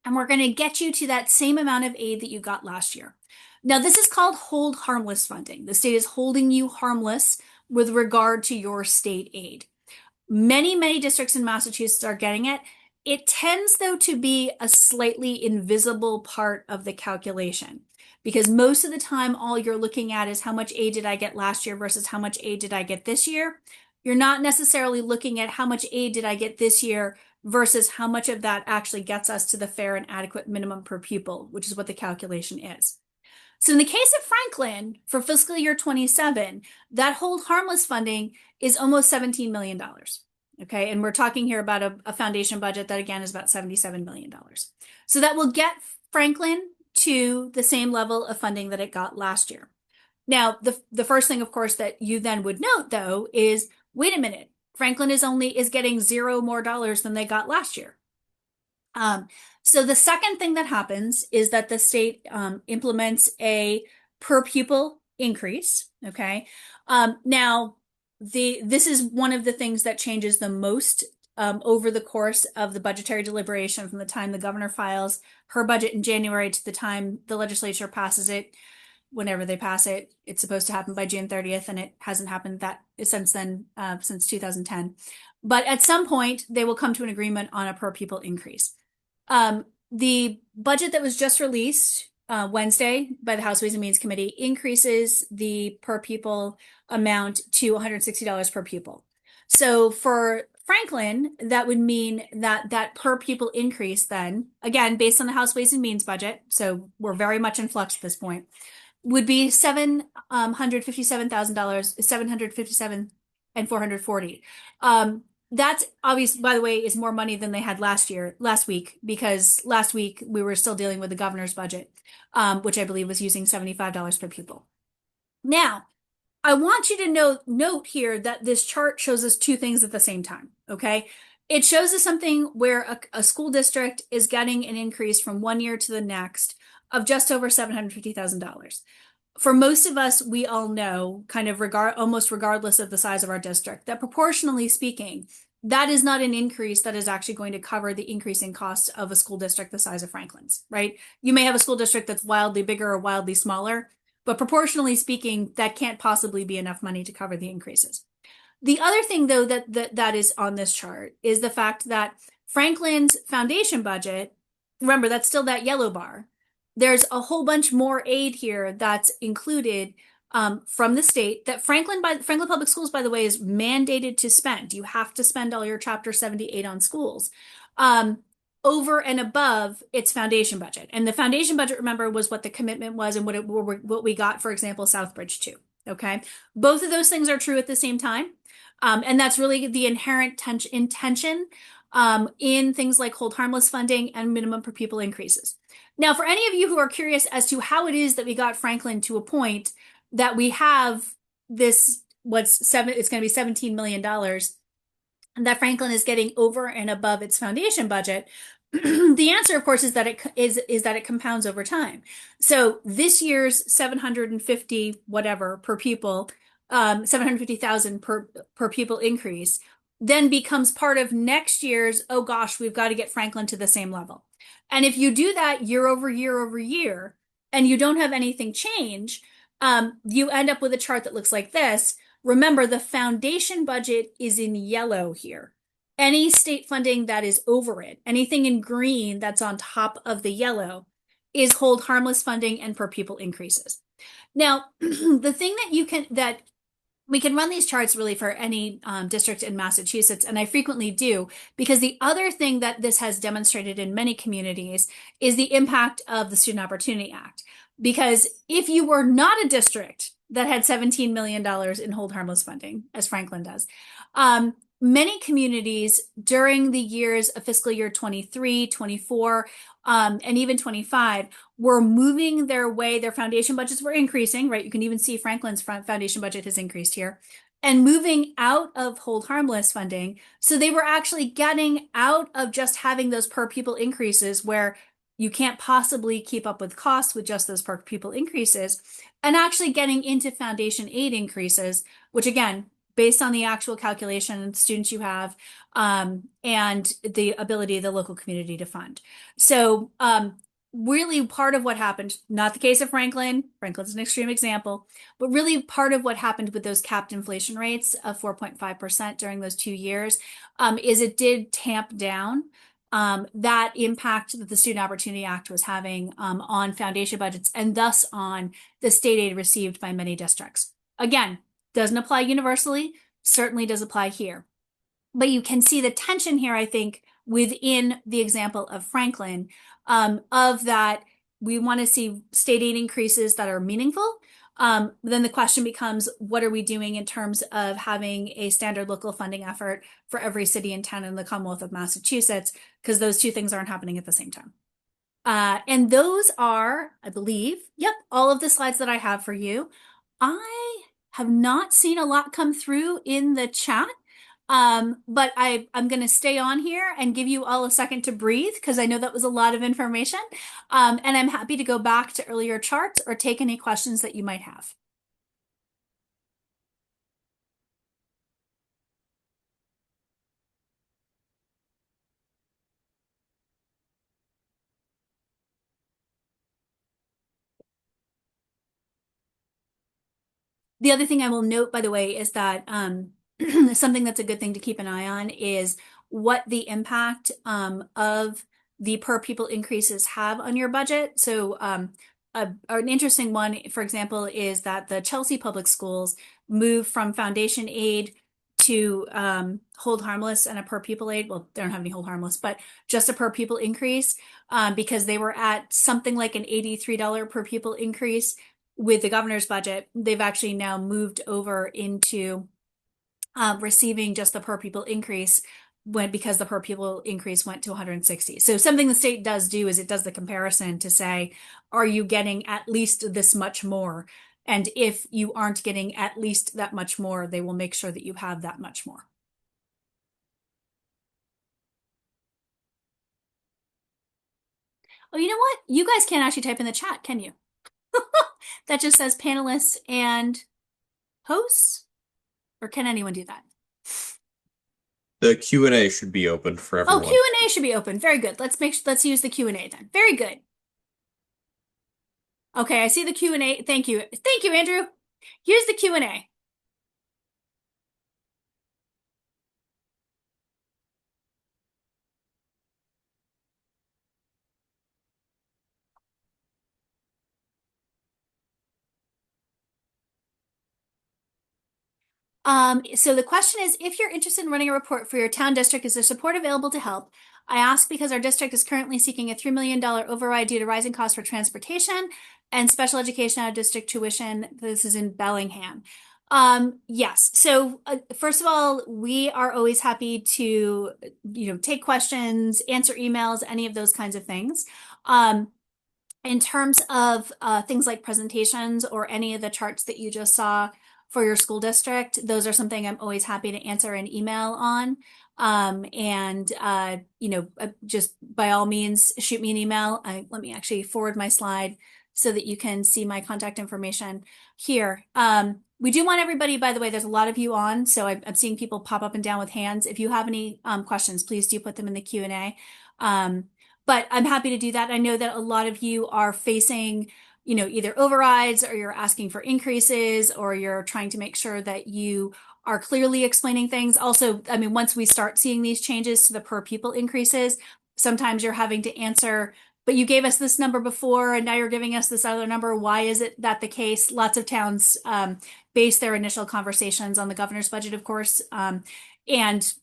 and we're going to get you to that same amount of aid that you got last year. Now, this is called hold harmless funding. The state is holding you harmless with regard to your state aid. Many, many districts in Massachusetts are getting it. It tends, though, to be a slightly invisible part of the calculation, because most of the time, all you're looking at is how much aid did I get last year versus how much aid did I get this year. You're not necessarily looking at how much aid did I get this year versus how much of that actually gets us to the fair and adequate minimum per pupil, which is what the calculation is. So in the case of Franklin, for fiscal year 27, that hold harmless funding is almost $17 million. Okay, and we're talking here about a foundation budget that, again, is about $77 million. So that will get Franklin to the same level of funding that it got last year. Now, the first thing, of course, that you then would note, though, is, wait a minute, Franklin is getting $0 more than they got last year. So the second thing that happens is that the state implements a per pupil increase. Okay. Now, this is one of the things that changes the most over the course of the budgetary deliberation from the time the governor files her budget in January to the time the legislature passes it. Whenever they pass it, it's supposed to happen by June 30th, and it hasn't happened since then, since 2010. But at some point, they will come to an agreement on a per pupil increase. The budget that was just released Wednesday by the House Ways and Means Committee increases the per pupil amount to $160 per pupil. So for Franklin, that would mean that that per pupil increase then, again, based on the House Ways and Means budget, so we're very much in flux at this point, would be $757,000, 757 and 440. That's obvious, by the way, is more money than they had last week, because last week we were still dealing with the governor's budget, which I believe was using $75 per pupil. Now, I want you to note here that this chart shows us two things at the same time, okay? It shows us something where a school district is getting an increase from one year to the next of just over $750,000. For most of us, we all know, kind of almost regardless of the size of our district, that proportionally speaking, that is not an increase that is actually going to cover the increasing costs of a school district the size of Franklin's, right? You may have a school district that's wildly bigger or wildly smaller, but proportionally speaking, that can't possibly be enough money to cover the increases. The other thing, though, that is on this chart is the fact that Franklin's foundation budget, remember, that's still that yellow bar. There's a whole bunch more aid here that's included from the state that Franklin Public Schools, by the way, is mandated to spend. You have to spend all your Chapter 78 on schools. Over and above its foundation budget. And the foundation budget, remember, was what the commitment was and what we got, for example, Southbridge too. Okay. Both of those things are true at the same time. And that's really the inherent intention in things like hold harmless funding and minimum per pupil increases. Now, for any of you who are curious as to how it is that we got Franklin to a point that we have this, it's going to be $17 million that Franklin is getting over and above its foundation budget, the answer, of course, is that it compounds over time. So this year's 750 whatever per pupil, 750,000 per pupil increase, then becomes part of next year's, oh gosh, we've got to get Franklin to the same level. And if you do that year over year over year, and you don't have anything change, you end up with a chart that looks like this. Remember, the foundation budget is in yellow here. Any state funding that is over it, anything in green that's on top of the yellow, is hold harmless funding and per pupil increases. Now, the thing that we can run these charts really for any district in Massachusetts, and I frequently do, because the other thing that this has demonstrated in many communities is the impact of the Student Opportunity Act. Because if you were not a district that had $17 million in hold harmless funding, as Franklin does, many communities during the years of fiscal year 23, 24, and even 25 were moving their foundation budgets were increasing, right? You can even see Franklin's foundation budget has increased here, and moving out of hold harmless funding. So they were actually getting out of just having those per pupil increases where you can't possibly keep up with costs with just those per pupil increases, and actually getting into foundation aid increases, which again, based on the actual calculation of students you have, and the ability of the local community to fund. So really part of what happened, not the case of Franklin's an extreme example, but really part of what happened with those capped inflation rates of 4.5% during those 2 years is it did tamp down that impact that the Student Opportunity Act was having on foundation budgets and thus on the state aid received by many districts. Again, doesn't apply universally, certainly does apply here. But you can see the tension here, I think, within the example of Franklin, of that we want to see state aid increases that are meaningful. Then the question becomes, what are we doing in terms of having a standard local funding effort for every city and town in the Commonwealth of Massachusetts? Because those two things aren't happening at the same time. And those are, I believe, all of the slides that I have for you. I have not seen a lot come through in the chat, but I'm going to stay on here and give you all a second to breathe because I know that was a lot of information. And I'm happy to go back to earlier charts or take any questions that you might have. The other thing I will note, by the way, is that something that's a good thing to keep an eye on is what the impact of the per pupil increases have on your budget. So an interesting one, for example, is that the Chelsea Public Schools moved from foundation aid to hold harmless and a per pupil aid. Well, they don't have any hold harmless, but just a per pupil increase because they were at something like an $83 per pupil increase with the governor's budget. They've actually now moved over into receiving just the per pupil increase when because the per pupil increase went to 160. So something the state does do is it does the comparison to say, are you getting at least this much more? And if you aren't getting at least that much more, they will make sure that you have that much more. Oh, you know what? You guys can't actually type in the chat, can you? That just says panelists and hosts, or can anyone do that? The Q&A should be open for Oh, everyone. Q&A should be open. Very good. Let's use the Q&A then. Very good. Okay, I see the Q&A. Thank you. Thank you, Andrew. Here's the Q&A. So the question is, if you're interested in running a report for your town district, is there support available to help? I ask because our district is currently seeking a $3 million override due to rising costs for transportation and special education out of district tuition. This is in Bellingham. Yes. So first of all, we are always happy to, take questions, answer emails, any of those kinds of things. In terms of things like presentations or any of the charts that you just saw for your school district, those are something I'm always happy to answer an email on. Just by all means, shoot me an email. Let me actually forward my slide so that you can see my contact information here. We do want everybody, by the way, there's a lot of you on, so I'm seeing people pop up and down with hands. If you have any questions, please do put them in the Q&A. But I'm happy to do that. I know that a lot of you are facing, either overrides or you're asking for increases or you're trying to make sure that you are clearly explaining things. Also, I mean, once we start seeing these changes to the per pupil increases, sometimes you're having to answer, but you gave us this number before and now you're giving us this other number. Why is it that the case? Lots of towns base their initial conversations on the governor's budget, of course. And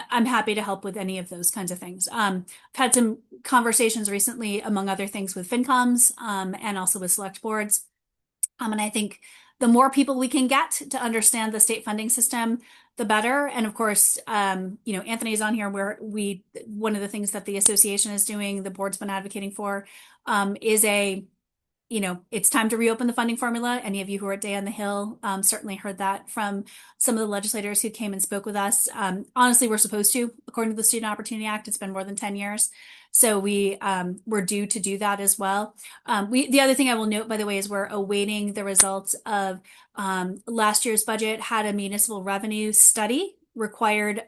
I'm happy to help with any of those kinds of things. I've had some conversations recently, among other things, with FinComs and also with select boards. And I think the more people we can get to understand the state funding system, the better. And of course, Anthony's on here where one of the things that the association is doing, the board's been advocating for, is it's time to reopen the funding formula. Any of you who are at Day on the Hill certainly heard that from some of the legislators who came and spoke with us. Honestly, we're supposed to, according to the Student Opportunity Act. It's been more than 10 years. So we're due to do that as well. The other thing I will note, by the way, is we're awaiting the results of last year's budget had a municipal revenue study required,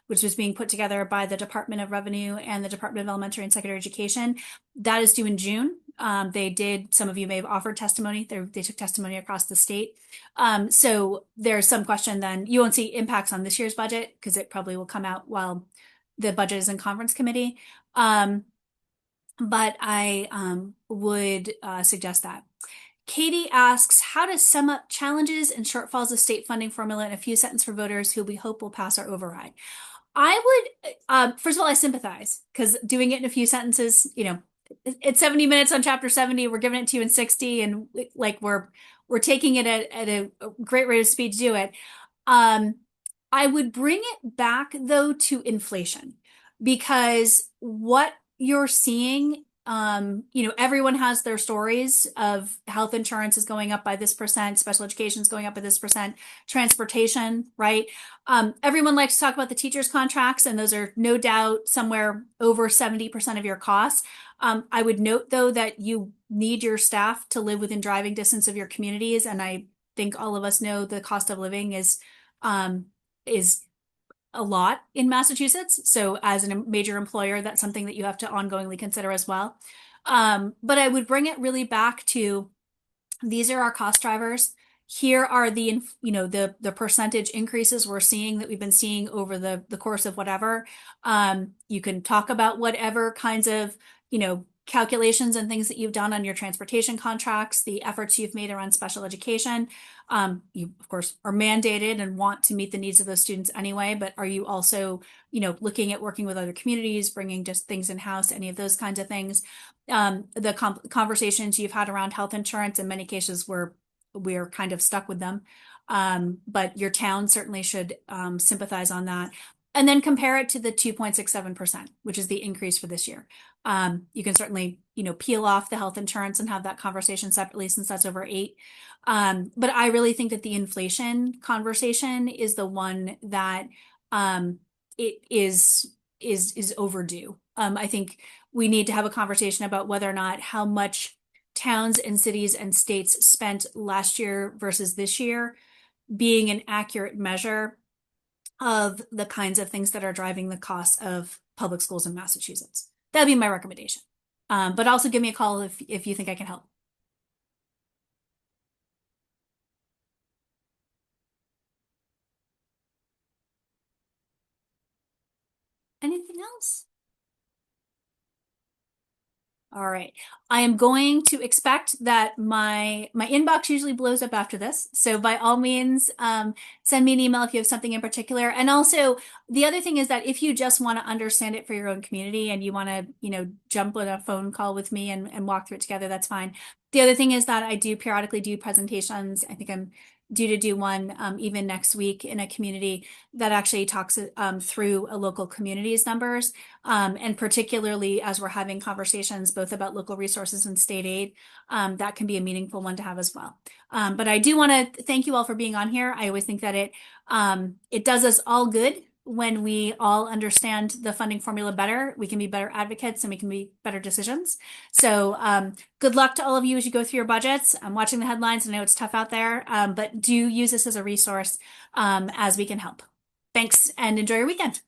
which was being put together by the Department of Revenue and the Department of Elementary and Secondary Education. That is due in June. Some of you may have offered testimony. They took testimony across the state. So there's some question then. You won't see impacts on this year's budget because it probably will come out while the budget is in conference committee. But I would suggest that. Katie asks, how to sum up challenges and shortfalls of state funding formula in a few sentences for voters who we hope will pass our override. I would, first of all, I sympathize because doing it in a few sentences, it's 70 minutes on chapter 70. We're giving it to you in 60 and like we're taking it at a great rate of speed to do it. I would bring it back though to inflation because what you're seeing, everyone has their stories of health insurance is going up by this percent, special education is going up by this percent, transportation, right? Everyone likes to talk about the teachers' contracts, and those are no doubt somewhere over 70% of your costs. I would note though that you need your staff to live within driving distance of your communities, and I think all of us know the cost of living is a lot in Massachusetts. So as a major employer, that's something that you have to ongoingly consider as well. But I would bring it really back to these are our cost drivers. Here are the percentage increases we're seeing that we've been seeing over the course of whatever. You can talk about whatever kinds of, calculations and things that you've done on your transportation contracts, the efforts you've made around special education. You, of course, are mandated and want to meet the needs of those students anyway, but are you also, looking at working with other communities, bringing just things in-house, any of those kinds of things? The conversations you've had around health insurance, in many cases, we're kind of stuck with them. But your town certainly should sympathize on that. And then compare it to the 2.67%, which is the increase for this year. You can certainly, peel off the health insurance and have that conversation separately since that's over 8. But I really think that the inflation conversation is the one that it is overdue. I think we need to have a conversation about whether or not how much towns and cities and states spent last year versus this year being an accurate measure of the kinds of things that are driving the cost of public schools in Massachusetts. That'd be my recommendation. But also give me a call if you think I can help. Anything else? All right. I am going to expect that my inbox usually blows up after this. So by all means, send me an email if you have something in particular. And also, the other thing is that if you just want to understand it for your own community and you want to, jump on a phone call with me and walk through it together, that's fine. The other thing is that I do periodically do presentations. I think I'm due to do one even next week in a community that actually talks through a local community's numbers. And particularly as we're having conversations both about local resources and state aid, that can be a meaningful one to have as well. But I do want to thank you all for being on here. I always think that it does us all good when we all understand the funding formula better. We can be better advocates and we can make better decisions. So good luck to all of you as you go through your budgets. I'm watching the headlines. I know it's tough out there, but do use this as a resource as we can help. Thanks and enjoy your weekend.